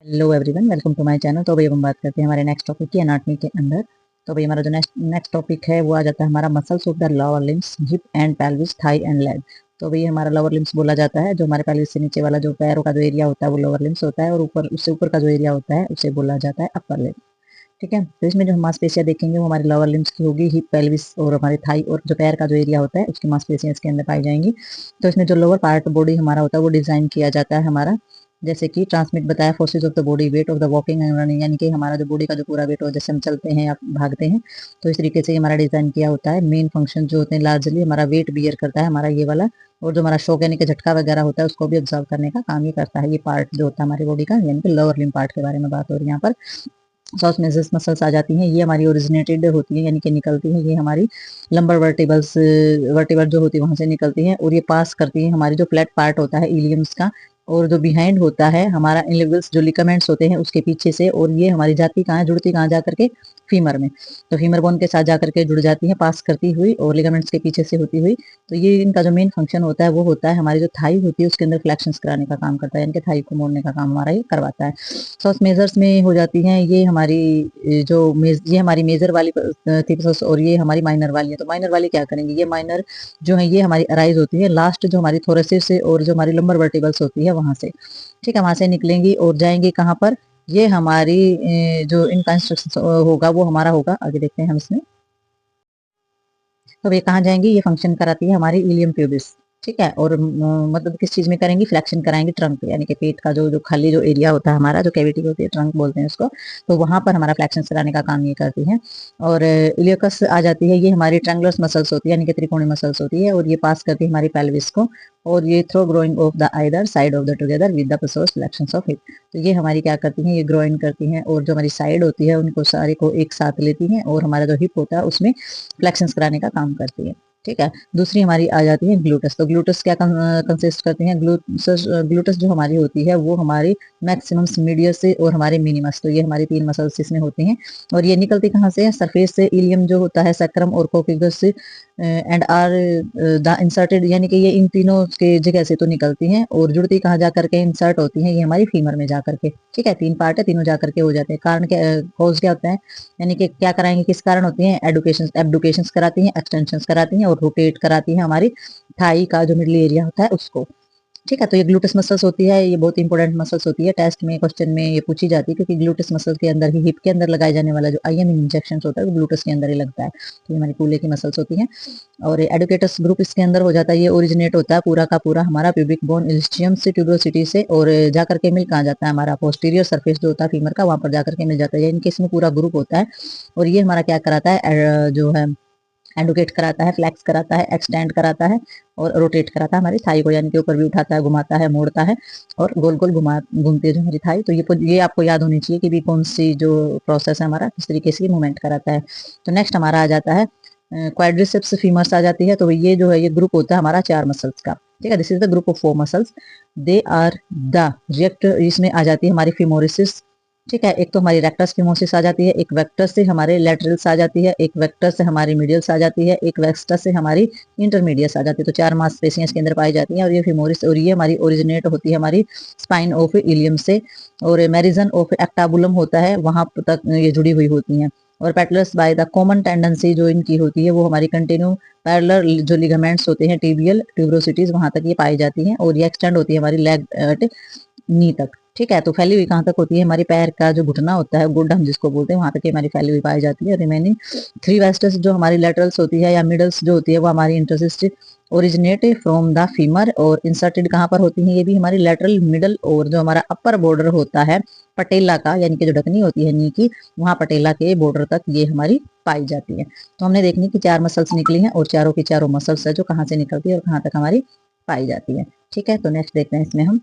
Hello everyone, welcome to my channel. तो भाई हम बात करते हैं हमारे नेक्स्ट टॉपिक की एनाटॉमी के अंदर। तो भाई हमारा जो नेक्स्ट टॉपिक है वो आ जाता है हमारा muscles of the lower limbs, hip and pelvis, thigh and leg. तो भाई हमारा लोअर लिम्स बोला जाता है जो हमारे पेल्विस से नीचे वाला जो पैरों का जो एरिया होता है वो लोअर लिम्स होता है, और ऊपर उससे ऊपर का जो एरिया होता है उसे बोला जाता है अपर लिम्स। ठीक है, तो इसमें जो हम मांसपेशियां देखेंगे वो हमारे लोअर लिम्स की होगी, हिप, पेल्विस और हमारे थाई और जो पैर का जो एरिया होता है उसकी मांसपेशियां इसके अंदर पाई जाएंगी। तो इसमें जो लोअर पार्ट बॉडी हमारा होता है वो डिजाइन किया जाता है हमारा, जैसे कि ट्रांसमिट बताया, forces of the body, weight of the walking and running, यानी कि हमारा जो बॉडी का जो पूरा वेट हो, जैसे हम चलते हैं या भागते हैं तो इस तरीके से हमारा डिजाइन किया होता है। मेन फंक्शन जो होते हैं लार्जली हमारा वेट बियर करता है हमारा ये वाला, और जो हमारा शॉक यानी कि झटका वगैरह होता है उसको भी ऑब्जर्व करने का काम ही करता है ये पार्ट जो होता है हमारी बॉडी का, यानी कि लोअर लिम्ब पार्ट के बारे में बात हो रही है यहाँ पर। सॉस मेजर्स मसल्स आ जाती हैं, ये हमारी ओरिजिनेटेड होती है यानी कि निकलती हैं, ये हमारी लंबर वर्टिबल जो होती है वहां से निकलती हैं, और ये पास करती हैं हमारी जो फ्लैट पार्ट होता है इलियम्स का, और जो बिहाइंड होता है हमारा इनलेवियल्स जो लिगामेंट्स होते हैं उसके पीछे से, और ये हमारी जाती कहाँ है, जुड़ती कहाँ जा करके, फीमर में। तो फीमर बोन के साथ जा करके जुड़ जाती है पास करती हुई, और लिगामेंट्स के पीछे से होती हुई। तो ये इनका जो मेन फंक्शन होता है वो होता है हमारी जो थाई होती है उसके अंदर फ्लेक्शंस कराने का काम करता है, यानी कि थाई को मोड़ने का काम हमारा ये करवाता है। सॉस मेजर्स में हो जाती हैं ये हमारी ये हमारी मेजर वाली थी सॉस, और ये हमारी माइनर वाली है। तो माइनर वाली क्या करेंगे, ये माइनर जो है ये हमारी अराइज होती है लास्ट जो हमारी थोरेसिस से और जो हमारी लंबर वर्टिबल्स होती है वहां से। ठीक है, वहां से निकलेंगी और जाएंगी कहाँ पर, ये हमारी जो इनका इंस्ट्रक्शन होगा वो हमारा होगा, आगे देखते हैं हम इसमें। तो ये कहाँ जाएंगी, ये फंक्शन कराती है हमारी इलियम प्यूबिस। ठीक है, और मतलब किस चीज में करेंगी, फ्लेक्शन कराएंगे ट्रंक, यानी कि पेट का जो जो खाली जो एरिया होता है हमारा, जो कैविटी होती है, ट्रंक बोलते हैं उसको। तो वहां पर हमारा फ्लेक्शन कराने का काम ये करती है। और इलियकस आ जाती है, ये हमारी ट्रैंगुलर मसल्स होती है, यानी कि त्रिकोणीय मसल्स होती है, और ये पास करती है हमारी पेल्विस को, और ये throw growing of the either side of the together with the प्रसोस फ्लेक्शंस ऑफ हिप। तो ये हमारी क्या करती हैं, ये ग्रोइन करती हैं, और जो हमारी साइड होती है उनको सारे को एक साथ लेती हैं, और हमारा जो हिप होता है उसमें फ्लेक्शंस कराने का काम करती है। ठीक है, दूसरी हमारी आ जाती है ग्लूटस। तो ग्लूटस क्या कंसिस्ट करती हैं, ग्लूटस जो हमारी होती है वो हमारी मैक्सिमम्स, मीडियस से और हमारे मिनिमस, तो ये हमारी तीन मसल्स इसमें होती हैं। और ये निकलती कहाँ से है, सरफेस से, इलियम जो होता है, सैक्रम और कोक्सिगस से, एंड आर द इंसर्टेड, यानी कि ये इन तीनों के जगह से तो निकलती हैं, और जुड़ती कहाँ जा करके, इंसर्ट होती हैं ये हमारी फीमर में जा करके। ठीक है, तीन पार्ट है, तीनों जा करके हो जाते हैं। कारण क्या, कॉज क्या होता है, यानी कि क्या कराएंगे, किस कारण होती हैं, एब्डुकेशन कराती हैं, एक्सटेंशन कराती हैं, और रोटेट कराती हैं हमारी थाई का जो मिडल एरिया होता है उसको। ठीक है, तो ये ग्लूटस मसल्स होती है, ये बहुत इंपॉर्टेंट मसल्स होती है, टेस्ट में क्वेश्चन में ये पूछी जाती है, क्योंकि ग्लूटस मसल के अंदर ही, हिप के अंदर लगाए जाने वाला जो आईएम इंजेक्शन होता है वो ग्लूटस के अंदर ही लगता है। तो ये हमारी कूल्हे की मसल्स होती हैं। और एडुकेटस ग्रुप इसके अंदर हो जाता है, ये ओरिजिनेट होता है पूरा का पूरा हमारा प्यूबिक बोन इलिशियम से, ट्यूबरोसिटी से, और जाकर के मिल कहाँ जाता है, हमारा पोस्टीरियर सरफेस जो होता है फीमर का, वहां पर जाकर के मिल जाता है, इनके इसमें पूरा ग्रुप होता है। और ये हमारा क्या कराता है, जो है एडुकेट कराता है, फ्लैक्स कराता है, एक्सटेंड कराता है, और रोटेट कराता है हमारी थाई को, यानी कि ऊपर भी उठाता है, घुमाता है, मोड़ता है, और गोल गोल घूमती है जो हमारी थाई। तो ये आपको याद होनी चाहिए कि भी कौन सी जो प्रोसेस है हमारा किस तरीके से मूवमेंट कराता है। तो नेक्स्ट हमारा आ जाता है क्वाड्रिसेप्स फीमर्स आ जाती है। तो ये जो है ये ग्रुप होता है हमारा चार मसल्स का। ठीक है, this is the group of 4 muscles, they are the react, इसमें आ जाती है हमारी फिमोरिसिस। ठीक है, एक तो हमारी रेक्टस फिमोसिस आ जाती है, एक वेक्टस से हमारे लेटरल्स आ जाती है, एक वेक्टस से हमारी मीडियल्स आ जाती है, एक वेक्टस से हमारी इंटरमीडियस आ जाती है। तो चार मांसपेशियां इसके अंदर पाई जाती हैं, और ये फिमोरिस, और ये हमारी ओरिजिनेट होती है हमारी स्पाइन ऑफ इलियम से, और मेरिजन ऑफ एक्टाबुलम होता है वहां तक ये जुड़ी हुई होती हैं। और petals by the common tendency जो इनकी होती है वो हमारी कंटिन्यू पैरेलल जो लिगामेंट्स होते हैं, टिबियल ट्यूबरोसिटीज, वहां तक ये पाई जाती हैं, और ये एक्सटेंड होती है हमारी लेग नी तक। ठीक है, तो फैली हुई कहाँ तक होती है, हमारी पैर का जो घुटना होता है, गुड हम जिसको बोलते हैं, वहां तक हमारी फैली हुई पाई जाती है। रिमेनिंग 3 वेस्टर्स जो हमारी लेटरल्स होती है या मिडल्स जो होती है वो हमारी इंटरसिस्ट ओरिजिनेट फ्रॉम द फीमर, और इंसर्टेड कहाँ पर होती है, ये भी हमारी लेटरल, मिडल, और जो हमारा अपर बॉर्डर होता है पटेला का, यानी कि जो ढकनी होती है नी की, वहां पटेला के बॉर्डर तक ये हमारी पाई जाती है। तो हमने देखनी कि 4 मसल्स निकली हैं, और चारों की चारों मसल्स है जो कहाँ से निकलती है और कहाँ तक हमारी पाई जाती है। ठीक है, तो नेक्स्ट देखते हैं इसमें हम।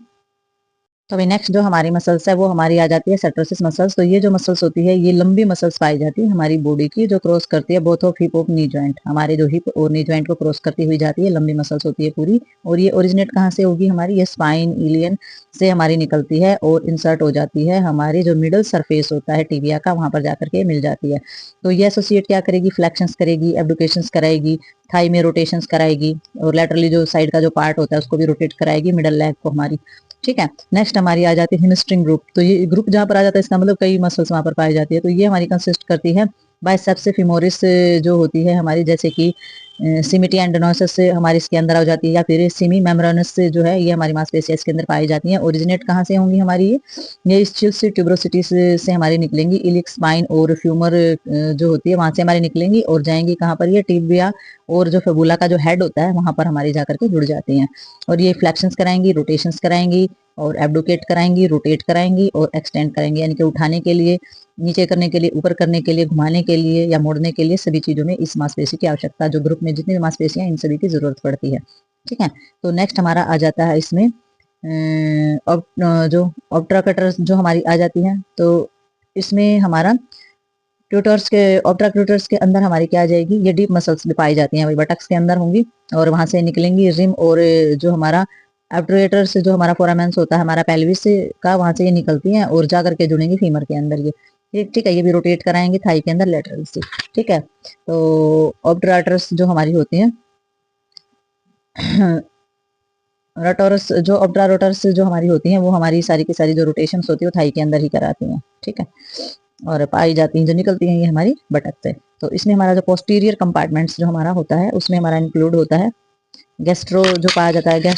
तो अभी नेक्स्ट जो हमारी मसल्स है वो हमारी आ जाती है सेट्रोसिस मसल्स। तो ये जो मसल्स होती है ये लंबी मसल्स पाई जाती है हमारी बॉडी की, जो क्रॉस करती है both of hip of knee joint, हमारे जो हिप और नी जॉइंट को क्रॉस करती हुई जाती है, लंबी मसल्स होती है पूरी। और ये ओरिजिनेट कहाँ से होगी हमारी, ये स्पाइन इलियन से हमारी निकलती है, और इंसर्ट हो जाती है हमारी जो मिडल सरफेस होता है टिबिया का, वहां पर जाकर के मिल जाती है। तो ये एसोसिएट क्या करेगी, फ्लेक्शंस करेगी, एब्डुकेशंस कराएगी, थाई में रोटेशंस कराएगी, और लेटरली जो साइड का जो पार्ट होता है उसको भी रोटेट कराएगी, मिडल लेग को हमारी। ठीक है। नेक्स्ट हमारी आ जाती है हिमस्ट्रिंग ग्रुप। तो ये ग्रुप जहाँ पर आ जाता है इसका मतलब कई मसल्स वहां पर पाई जाती है। तो ये हमारी कंसिस्ट करती है बाइसेप्स फीमोरिस जो होती है हमारी, जैसे कि सिमिटी एंडोनोसिस से हमारी इसके अंदर आ जाती है, या फिर सिमी मेम्ब्रेनस से जो है ये हमारी मांसपेशियां इसके अंदर पाई जाती हैं। ओरिजिनेट कहाँ से होंगी हमारी ये स्चिल्स ट्यूबरोसिटी से हमारी निकलेंगी। इलिक स्पाइन और फ्यूमर जो होती है वहां से हमारी निकलेंगी और जाएंगी कहाँ पर, ये टिबिया और जो फेबुला का जो हेड होता है वहां पर हमारी जाकर के जुड़ जाती हैं। और ये फ्लेक्शंस कराएंगी, रोटेशंस कराएंगी और एब्डोकेट कराएंगी, रोटेट कराएंगी और एक्सटेंड कराएंगी, यानी कि उठाने के लिए, नीचे करने के लिए, ऊपर करने के लिए, घुमाने के लिए या मोड़ने के लिए, सभी चीजों में इस मांसपेशी की आवश्यकता, जो ग्रुप में जितनी भी मांसपेशियां इन सभी की जरूरत पड़ती है। ठीक है। तो नेक्स्ट हमारा आ जाता है इसमें जो ऑप्ट्राकटर्स जो हमारी आ जाती हैं। तो इसमें हमारा ट्यूटर्स के, ऑप्ट्राक्यूटर्स के अंदर हमारी क्या आ जाएगी, ये डीप मसल्स भी पाई जाती हैं, वही बटक्स के अंदर होंगी और वहां से निकलेंगी रिम, और जो हमारा एब्ट्रेटर्स जो हमारा फोरामेंस होता है हमारा पेल्विस का, वहां से ये निकलती हैं और जा करके जुड़ेंगी फीमर के अंदर ये ठीक है। ये भी रोटेट कराएंगे थाई के अंदर लेटरल से। ठीक है। तो ऑप्ट्राटर्स जो हमारी होती हैं रोटोरस जो ऑप्ट्रा रोटर्स जो हमारी होती हैं वो हमारी सारी की सारी जो रोटेशन होती है वो थाई के अंदर ही कराती हैं। ठीक है। और पाई जाती हैं, जो निकलती हैं ये हमारी बटक से। तो इसमें हमारा जो पोस्टीरियर कंपार्टमेंट्स जो हमारा होता है उसमें हमारा इंक्लूड होता है गैस्ट्रो जो पाया जाता है,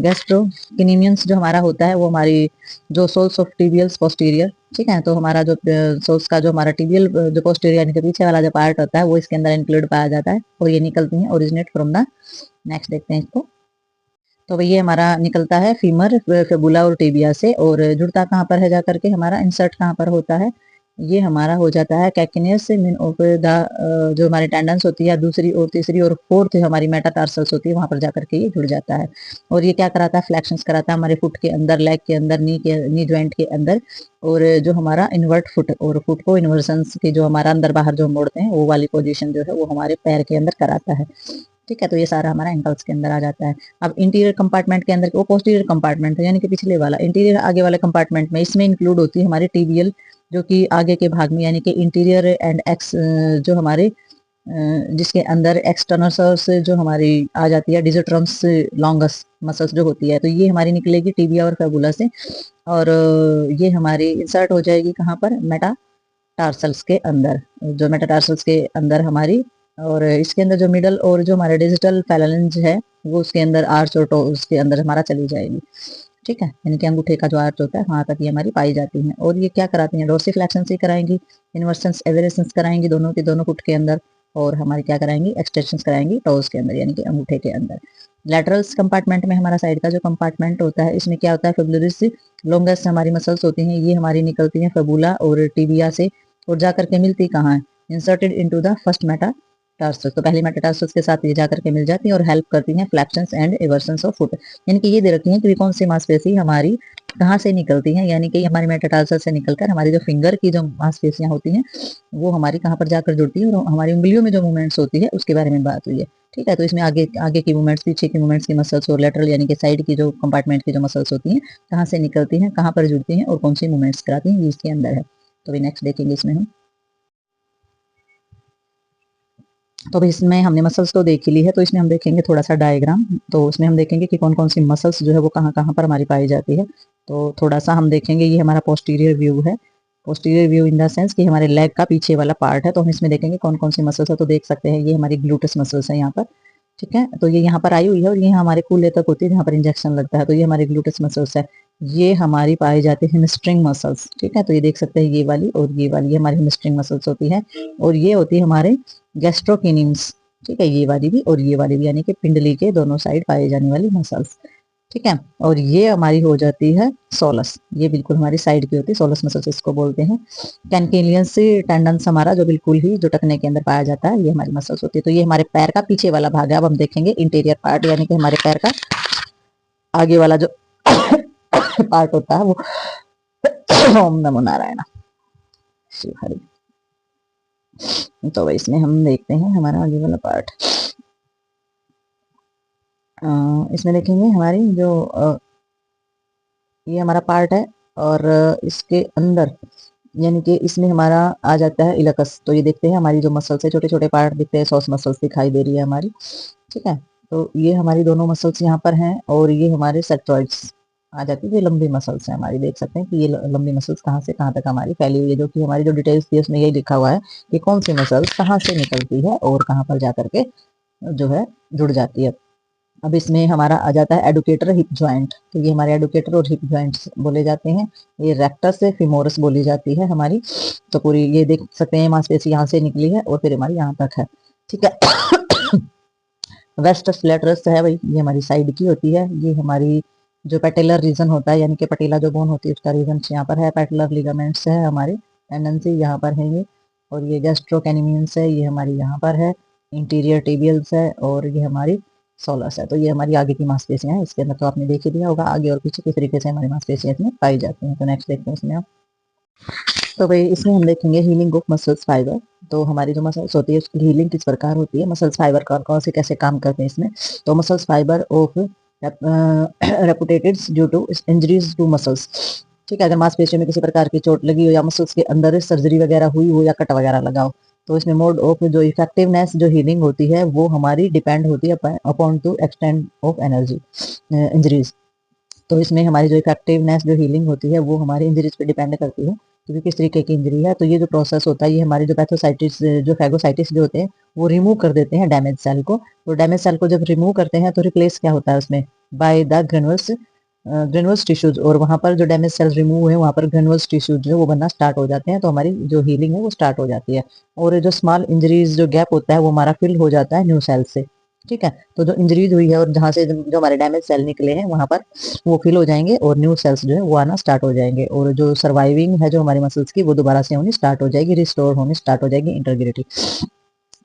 गैस्ट्रोकिनीमियंस जो हमारा होता है वो हमारी जो सोल्स ऑफ टिबियल्स पोस्टीरियर। ठीक है। तो हमारा जो सोल्स का जो हमारा टिबियल जो पोस्टीरियर यानी कि पीछे वाला जो पार्ट होता है वो इसके अंदर इंक्लूड पाया जाता है और ये निकलती हैं ओरिजिनेट फ्रॉम द, नेक्स्ट देखते हैं इसको। तो ये हमारा निकलता है फीमर, फेबुला और टीबिया से, और जुड़ता कहाँ पर है जाकर के, हमारा इंसर्ट कहाँ पर होता है, ये हमारा हो जाता है कैकिनियस से मीन ऑफ द, जो हमारी टेंडेंस होती है दूसरी और तीसरी और फोर्थ हमारी मेटाटार्सल्स होती है वहां पर जाकर के ये जुड़ जाता है। और ये क्या कराता है, फ्लैक्शंस कराता है हमारे फुट के अंदर, लेग के अंदर, नी ज्वाइंट के अंदर, और जो हमारा इन्वर्ट फुट, और फुट को इन्वर्सन्स की जो हमारा अंदर बाहर जो मोड़ते हैं वो वाली पोजीशन जो है वो हमारे पैर के अंदर कराता है। ठीक है। तो ये सारा हमारा एंकल्स के अंदर आ जाता है। अब इंटीरियर कंपार्टमेंट के अंदर, वो पोस्टीरियर कंपार्टमेंट है यानी कि पिछले वाला, इंटीरियर आगे वाले कंपार्टमेंट में इसमें इंक्लूड होती है हमारी टीबियल, जो कि आगे के भाग में, यानी कि इंटीरियर एंड एक्स जो हमारे जिसके अंदर एक्सटर्नस जो हमारी आ जाती है डिजिट्रम्स लॉन्गस मसल्स जो होती है, तो ये हमारी निकलेगी टीबिया और फेबुला से, और ये हमारी इंसर्ट हो जाएगी कहाँ पर, मेटाटार्सल्स के अंदर, जो मेटाटार्सल्स के अंदर हमारी, और इसके अंदर जो मिडल और जो हमारे डिजिटल फैलेंज है वो उसके अंदर आर्च और टोस के अंदर हमारा चली जाएगी। ठीक है। यानी कि अंगूठे का जो आर्च होता है वहां तक ये हमारी पाई जाती हैं। और ये क्या कराती हैं, डोर्सिफ्लेक्शन से कराएंगी, इन्वर्सन्स एवरेशंस कराएंगी दोनों के दोनों फुट के अंदर, और हमारी क्या कराएंगी, एक्सटेंशन कराएंगी टोस के अंदर यानी कि अंगूठे के अंदर। लेटरल्स कंपार्टमेंट में हमारा साइड का जो कंपार्टमेंट होता है इसमें क्या होता है, फेबुलरिस लॉन्गेस्ट हमारी मसल्स होती हैं, ये हमारी निकलती हैं फेबुला और टिबिया से, और जाकर के मिलती कहाँ है, inserted into the first metatarsus. तो पहली मेटाटार्सस के साथ ये जाकर के मिल जाती है और हेल्प करती हैं फ्लैक्शंस एंड एवर्सन्स ऑफ फुट। यानी कि ये दे रखी है कि कौन सी मांसपेशी हमारी कहाँ से निकलती हैं, यानी कि हमारी मेटाटार्सल से निकलकर हमारी जो फिंगर की जो मांसपेशियां होती हैं वो हमारी कहाँ पर जाकर जुड़ती है, और हमारी उंगलियों में जो मूवमेंट्स होती है उसके बारे में बात हुई है। ठीक है। तो इसमें आगे आगे की मूवमेंट्स, पीछे की मूवमेंट्स की मसल्स, और लेटरल यानी कि साइड की जो कंपार्टमेंट की जो मसल्स होती हैं कहाँ से निकलती हैं, कहाँ पर जुड़ती हैं और कौन सी मूवमेंट्स कराती हैं, ये इसके अंदर है। तो नेक्स्ट देखेंगे इसमें हम। तो अभी इसमें हमने मसल्स तो देख ही ली है, तो इसमें हम देखेंगे थोड़ा सा डायग्राम। तो उसमें हम देखेंगे कि कौन कौन सी मसल्स जो है वो कहाँ कहाँ पर हमारी पाई जाती है। तो थोड़ा सा हम देखेंगे, ये हमारा पोस्टीरियर व्यू है, posterior view in the sense कि हमारे लेग का पीछे वाला पार्ट है। तो हम इसमें देखेंगे कौन कौन सी मसल्स है। तो देख सकते हैं ये हमारी ग्लूटस मसल्स है यहाँ पर। ठीक है। तो ये यहाँ पर आई हुई है और ये हमारे कूल्हे तक होती है जहाँ पर इंजेक्शन लगता है। तो ये हमारी ग्लूटस मसल्स है, ये हमारी पाई जाती है हिमस्ट्रिंग मसल्स। ठीक है। तो ये देख सकते हैं ये वाली और ये वाली, ये हमारी हिमस्ट्रिंग मसल्स होती है, और ये होती है हमारे गैस्ट्रोकिनिम्स। ठीक है। ये वाली भी और ये वाली भी, यानी कि पिंडली के दोनों साइड पाई जाने वाली मसल्स। ठीक है। और ये हमारी हो जाती है सोलस, ये बिल्कुल हमारी साइड की होती है, सोलस मसल्स इसको बोलते हैं। कैनकेलियंस टेंडन्स हमारा जो बिल्कुल ही जो टखने के अंदर पाया जाता है ये हमारी मसल्स होती है। तो ये हमारे पैर का पीछे वाला भाग है। अब हम देखेंगे इंटीरियर पार्ट, यानी कि हमारे पैर का आगे वाला जो पार्ट होता है वो ओम नमो नारायण शिव हरि। तो इसमें हम देखते हैं हमारा आगे वाला पार्ट। इसमें देखेंगे हमारी जो ये हमारा पार्ट है, और इसके अंदर यानी कि इसमें हमारा आ जाता है इलकस। तो ये देखते हैं हमारी जो मसल्स है, छोटे छोटे पार्ट दिखते हैं, सॉस मसल्स दिखाई दे रही है हमारी। ठीक है। तो ये हमारी दोनों मसल्स यहाँ पर हैं, और ये हमारे सेक्टोइड्स आ जाती है। ये लंबी मसल्स है हमारी, देख सकते हैं कि ये लंबी मसल्स कहाँ से कहाँ तक हमारी फैली हुई है, जो कि हमारी जो डिटेल्स थी उसमें यही लिखा हुआ है कि कौन सी मसल्स कहाँ से निकलती है और कहाँ पर जा करके जो है जुड़ जाती है। अब इसमें हमारा आ जाता है एडुकेटर हिप जॉइंट। तो ये हमारे एडुकेटर और हिप जॉइंट्स बोले जाते हैं। ये रेक्टस से फिमोरस बोली जाती है हमारी। तो पूरी ये देख सकते हैं मांसपेशी यहाँ से निकली है और फिर हमारी यहाँ तक है, ठीक है। वेस्टस लेटरस है भाई, ये हमारी साइड की होती है। ये हमारी जो पेटेलर रीजन होता है, यानी कि पटेला जो बोन होती है उसका रीजन यहाँ पर है। पेटेलर लिगामेंट्स है हमारे, टेंडेंसी यहाँ पर है ये। और ये गैस्ट्रोकेनिमियंस है, ये हमारी यहाँ पर है। इंटीरियर टिबियल्स है और ये हमारी सोलस है। तो ये हमारी आगे की मांसपेशियां हैं। इसके अंदर तो आपने देख ही दिया होगा आगे और पीछे किस तरीके से हमारी मांसपेशियां इसमें पाई जाती हैं। तो नेक्स्ट देखते हैं इसमें आप। तो भाई इसमें हम देखेंगे हीलिंग ऑफ मसल्स फाइबर। तो हमारी जो मसल्स होती है उसकी हीलिंग किस प्रकार होती है, मसल्स फाइबर कौन कौन से कैसे काम करते हैं इसमें। तो muscles fiber of ruptured due to injuries to muscles, ठीक है। अगर मांसपेशियों में किसी प्रकार की चोट लगी हो या मसल्स के अंदर सर्जरी वगैरह हुई हो या कट वगैरह लगा हो, तो इसमें मोड ऑफ जो इफेक्टिवनेस जो हीलिंग होती है वो हमारी डिपेंड होती है upon two extend of energy injuries. तो इसमें हमारी जो इफेक्टिवनेस जो हीलिंग होती है वो हमारी इंजरीज पे डिपेंड करती है, क्योंकि किस तरीके की इंजरी है। तो ये जो प्रोसेस होता है ये हमारी जो पैथोसाइटिस जो फैगोसाइटिस जो होते हैं वो रिमूव कर देते हैं डैमेज सेल को। तो डैमेज सेल को जब रिमूव करते हैं तो रिप्लेस क्या होता है उसमें, बाय द ग्रेनुअल्स टिश्यूज। और वहां पर जो डैमेज सेल्स रिमूव हुए वहां पर ग्रेनुअल्स टिश्यूज जो वो बनना स्टार्ट हो जाते हैं। तो हमारी जो हीलिंग है वो स्टार्ट हो जाती है। और जो स्मॉल इंजरीज जो गैप होता है वो हमारा फिल हो जाता है न्यू सेल से, ठीक है। तो जो इंजरीज हुई है और जहां से जो हमारे डैमेज सेल निकले हैं वहां पर वो फिल हो जाएंगे और न्यू सेल्स जो है वो आना स्टार्ट हो जाएंगे। और जो सर्वाइविंग है जो हमारी मसल्स की वो दोबारा से होनी स्टार्ट हो जाएगी, रिस्टोर होनी स्टार्ट हो जाएगी, इंटीग्रिटी,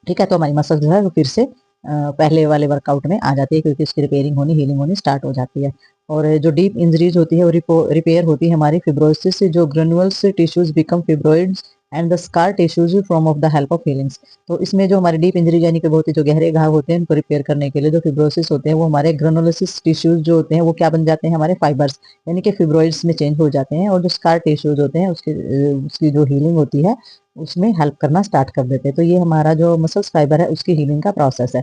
ठीक है। तो हमारी मसल्स जो है वो फिर से पहले वाले वर्कआउट में आ जाती है, क्योंकि उसकी रिपेयरिंग होनी हीलिंग होनी स्टार्ट हो जाती है। और जो डीप इंजरीज होती है वो रिपेयर होती है हमारी फिब्रोसिस से, जो granules tissues become fibroids and the scar tissues from of the help of healings. तो इसमें जो हमारे डीप इंजरी यानी कि बहुत ही जो गहरे घाव होते हैं उनको रिपेयर करने के लिए जो फिब्रोसिस होते हैं वो हमारे ग्रेनुलोसिस टिश्यूज जो होते हैं वो क्या बन जाते हैं, हमारे फाइबर्स यानी कि फिब्रोइड्स में चेंज हो जाते हैं। और जो स्कार टिश्यूज होते हैं उसकी जो हीलिंग होती है उसमें हेल्प करना स्टार्ट कर देते हैं। तो ये हमारा जो मसल्स फाइबर है उसकी हीलिंग का प्रोसेस है।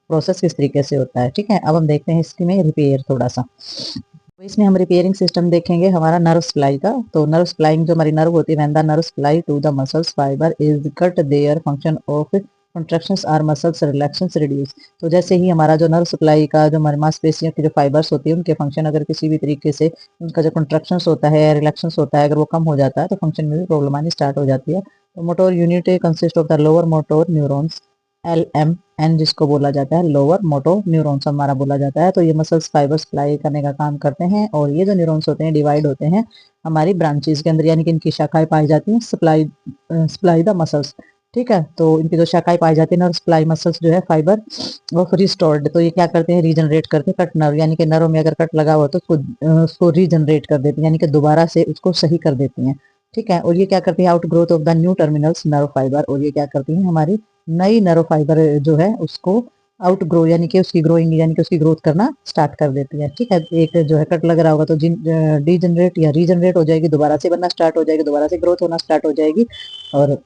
प्रोसेस किस तरीके से होता है, ठीक है। अब हम देखते हैं इसकी में रिपेयर थोड़ा सा। तो इसमें हम रिपेयरिंग सिस्टम देखेंगे हमारा नर्व सप्लाई का। तो नर्व सप्लाइंग जो हमारी नर्व होती है, when the nerve supply to the muscles fiber is cut their function of contractions are muscles relaxations reduce. तो जैसे ही हमारा जो नर्व सप्लाई का जो हमारे मांसपेशियों की जो फाइबर्स होती है उनके फंक्शन अगर किसी भी तरीके से उनका जो कंट्रैक्शंस होता है रिलैक्शंस होता है अगर वो कम हो जाता है तो फंक्शन में भी प्रॉब्लम आनी स्टार्ट हो जाती है। तो motor unit consist of the lower motor neurons LMN, जिसको बोला जाता है लोअर मोटो न्यूरॉन्स हमारा बोला जाता है। तो ये मसल्स फाइबर सप्लाई करने का काम करते हैं और ये जो न्यूरॉन्स होते हैं डिवाइड होते हैं हमारी ब्रांचेस के अंदर, यानी कि इनकी शाखाएं पाई जाती हैं सप्लाई द मसल्स, ठीक है। तो इनकी जो शाखाएं पाई जाती है नर्व सप्लाई मसल्स जो है फाइबर ऑफ रिस्टोर्ड। तो ये क्या करते हैं, रीजनरेट करते हैं कट नर्व, यानी कि नर्व में अगर कट लगा हुआ तो उसको रीजनरेट कर देते हैं, यानी कि दोबारा से उसको सही कर देती हैं, ठीक है। और ये क्या करती है, out growth of the new terminals nerve fibre. और ये क्या करती है, हमारी नई नर्व फाइबर जो है उसको आउट ग्रो यानी कि उसकी ग्रोइंग यानी कि उसकी ग्रोथ करना स्टार्ट कर देती है, ठीक है। एक जो है कट लग रहा होगा तो डीजनरेट या रीजनरेट हो जाएगी, दोबारा से बनना स्टार्ट हो जाएगी, दोबारा से ग्रोथ होना स्टार्ट हो जाएगी। और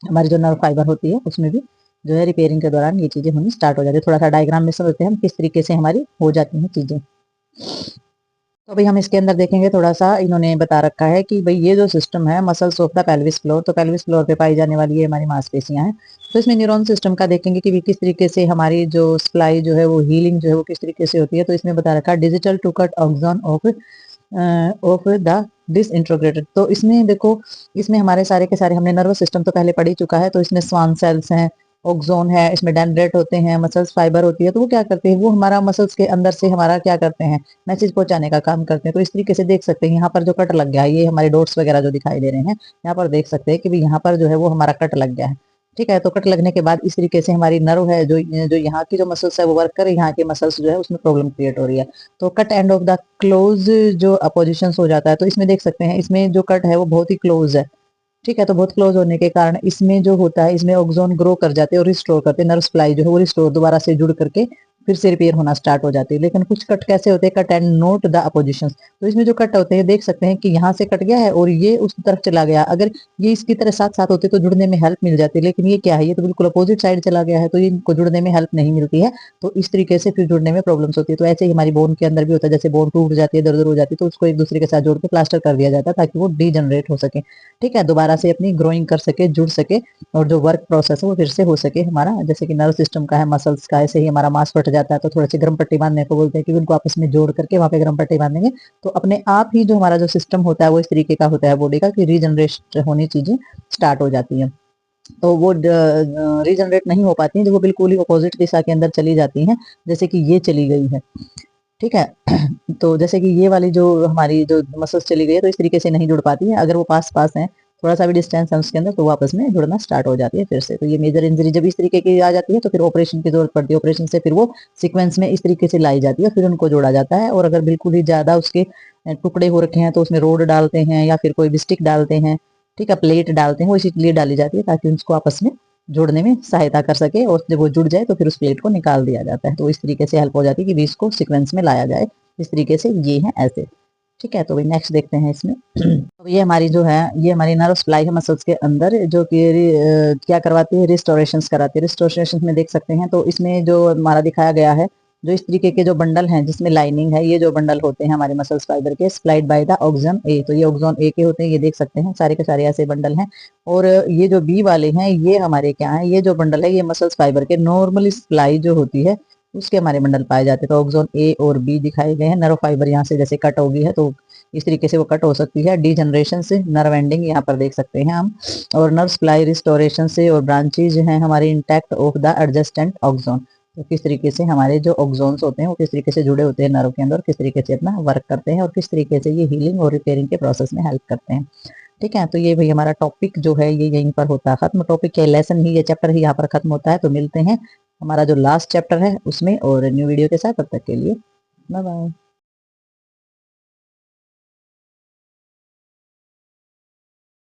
हमारी जो नर्व फाइबर होती है उसमें भी जो है रिपेयरिंग के दौरान ये चीजें होनी स्टार्ट हो जाती है। थोड़ा सा डायग्राम में समझते हैं हम किस तरीके से हमारी हो जाती हैं चीजें। तो भाई हम इसके अंदर देखेंगे थोड़ा सा, इन्होंने बता रखा है कि भाई ये जो सिस्टम है muscles of the pelvis floor, तो पेल्विस फ्लोर पे पाई जाने वाली ये हमारी मांसपेशियां हैं। तो इसमें न्यूरॉन सिस्टम का देखेंगे कि किस तरीके से हमारी जो सप्लाई जो है वो हीलिंग जो है वो किस तरीके से होती है। तो इसमें बता रखा है digital to cut axon of the disintegrated. तो इसमें देखो, इसमें हमारे सारे के सारे हमने नर्वस सिस्टम तो पहले पढ़ ही चुका है। तो इसमें स्वान सेल्स हैं, ऑक्सोन है, इसमें डेंड्राइट होते हैं, मसल्स फाइबर होती है। तो वो क्या करते हैं, वो हमारा मसल्स के अंदर से हमारा क्या करते हैं, मैसेज पहुंचाने का काम करते हैं। तो इस तरीके से देख सकते हैं यहाँ पर जो कट लग गया है, ये हमारे डॉट्स वगैरह जो दिखाई दे रहे हैं यहाँ पर देख सकते हैं कि भी यहाँ पर जो है वो हमारा कट लग गया है, ठीक है। तो कट लगने के बाद इस तरीके से हमारी नर्व है जो जो यहाँ की जो मसल्स है वो वर्क कर, यहाँ के मसल्स जो है उसमें प्रॉब्लम क्रिएट हो रही है। तो cut end of the close जो अपोजिशन हो जाता है। तो इसमें देख सकते हैं इसमें जो कट है वो बहुत ही क्लोज है, ठीक है। तो बहुत क्लोज होने के कारण इसमें जो होता है इसमें ऑक्सोन ग्रो कर जाते हैं और रिस्टोर करते हैं, नर्व सप्लाई जो है वो रिस्टोर दोबारा से जुड़ करके फिर से रिपेयर होना स्टार्ट हो जाती है। लेकिन कुछ कट कैसे होते हैं, cut and note the opposition. तो इसमें जो कट होते हैं देख सकते हैं कि यहाँ से कट गया है और ये उस तरफ चला गया। अगर ये इसकी तरह साथ साथ होते तो जुड़ने में हेल्प मिल जाती, लेकिन ये क्या है, ये तो बिल्कुल अपोजिट साइड चला गया है, तो इनको जुड़ने में हेल्प नहीं मिलती है। तो इस तरीके से फिर जुड़ने में प्रॉब्लम्स होती है। तो ऐसे ही हमारी बोन के अंदर भी होता है, जैसे बोन टूट जाती है, दर्द हो जाती है, तो उसको एक दूसरे के साथ जोड़ के प्लास्टर कर दिया जाता है ताकि वो डीजनरेट हो सके, ठीक है, दोबारा से अपनी ग्रोइंग कर सके, जुड़ सके, और जो वर्क प्रोसेस है वो फिर से हो सके हमारा। जैसे कि नर्व सिस्टम का है, मसल्स का, ऐसे ही हमारा मांस फट जाता है तो थोड़ी सी गर्म पट्टी बांधने को बोलते हैं कि उनको आपस में जोड़ करके वहां पे गर्म पट्टी बांधेंगे तो अपने आप ही जो हमारा जो सिस्टम होता है वो इस तरीके का होता है बॉडी का कि रीजनरेट होनी चीजें स्टार्ट हो जाती है। तो वो रीजनरेट नहीं हो पाती हैं जब वो बिल्कुल ही अपोजिट दिशा के अंदर चली जाती हैं, जैसे कि ये चली गई है, ठीक है। तो जैसे कि ये वाली जो हमारी जो मसल्स चली गई है तो इस तरीके से नहीं जुड़ पाती है। अगर वो पास पास है, थोड़ा सा भी डिस्टेंस है उसके अंदर, तो वो आपस में जुड़ना स्टार्ट हो जाती है फिर से। तो ये मेजर इंजरी जब इस तरीके की आ जाती है तो फिर ऑपरेशन की जरूरत पड़ती है। ऑपरेशन से फिर वो सीक्वेंस में इस तरीके से लाई जाती है, फिर उनको जोड़ा जाता है। और अगर बिल्कुल ही ज्यादा उसके टुकड़े हो रखे हैं तो उसमें रोड डालते हैं या फिर कोई भी स्टिक डालते हैं, ठीक है, प्लेट डालते हैं, वो इसीलिए डाली जाती है ताकि उसको आपस में जोड़ने में सहायता कर सके। और जब वो जुड़ जाए तो फिर उस प्लेट को निकाल दिया जाता है। तो इस तरीके से हेल्प हो जाती है कि भी इसको सीक्वेंस में लाया जाए। इस तरीके से ये है ऐसे, ठीक है। तो भाई नेक्स्ट देखते हैं इसमें। तो ये हमारी जो है, ये हमारी नर्व सप्लाई है मसल्स के अंदर, जो कि क्या करवाती है, रिस्टोरेशन कराती है। रिस्टोरेशन में देख सकते हैं तो इसमें जो हमारा दिखाया गया है, जो इस तरीके के जो बंडल हैं जिसमें लाइनिंग है, ये जो बंडल होते हैं हमारे मसल्स फाइबर के, सप्लाइड बाय द ऑक्सोन ए। तो ये ऑक्सोन ए के होते हैं, ये देख सकते हैं सारे के सारे ऐसे बंडल हैं। और ये जो बी वाले हैं ये हमारे क्या है, ये जो बंडल है ये मसल्स फाइबर के नॉर्मली सप्लाई जो होती है उसके हमारे बंडल पाए जाते हैं। तो ऑक्सोन ए और बी दिखाए गए हैं। नर्व फाइबर यहाँ से जैसे कट हो गई है तो इस तरीके से वो कट हो सकती है। डीजनरेशन से नर्व एंडिंग यहाँ पर देख सकते हैं हम, और नर्व सप्लाई रिस्टोरेशन से, और ब्रांचेज हैं हमारे इंटैक्ट ऑफ द एडजस्टेंट ऑक्सोन। तो किस तरीके से हमारे जो ऑक्सोन्स होते हैं वो किस तरीके से जुड़े होते हैं नर्व के अंदर, किस तरीके से अपना वर्क करते हैं और किस तरीके से ये हीलिंग और रिपेयरिंग के प्रोसेस में हेल्प करते हैं, ठीक है। तो ये भाई हमारा टॉपिक जो है ये यहीं पर होता है खत्म। टॉपिक के लेसन ही, ये चैप्टर ही यहाँ पर खत्म होता है। तो मिलते हैं हमारा जो लास्ट चैप्टर है उसमें और न्यू वीडियो के साथ। तब तक के लिए बाय बाय।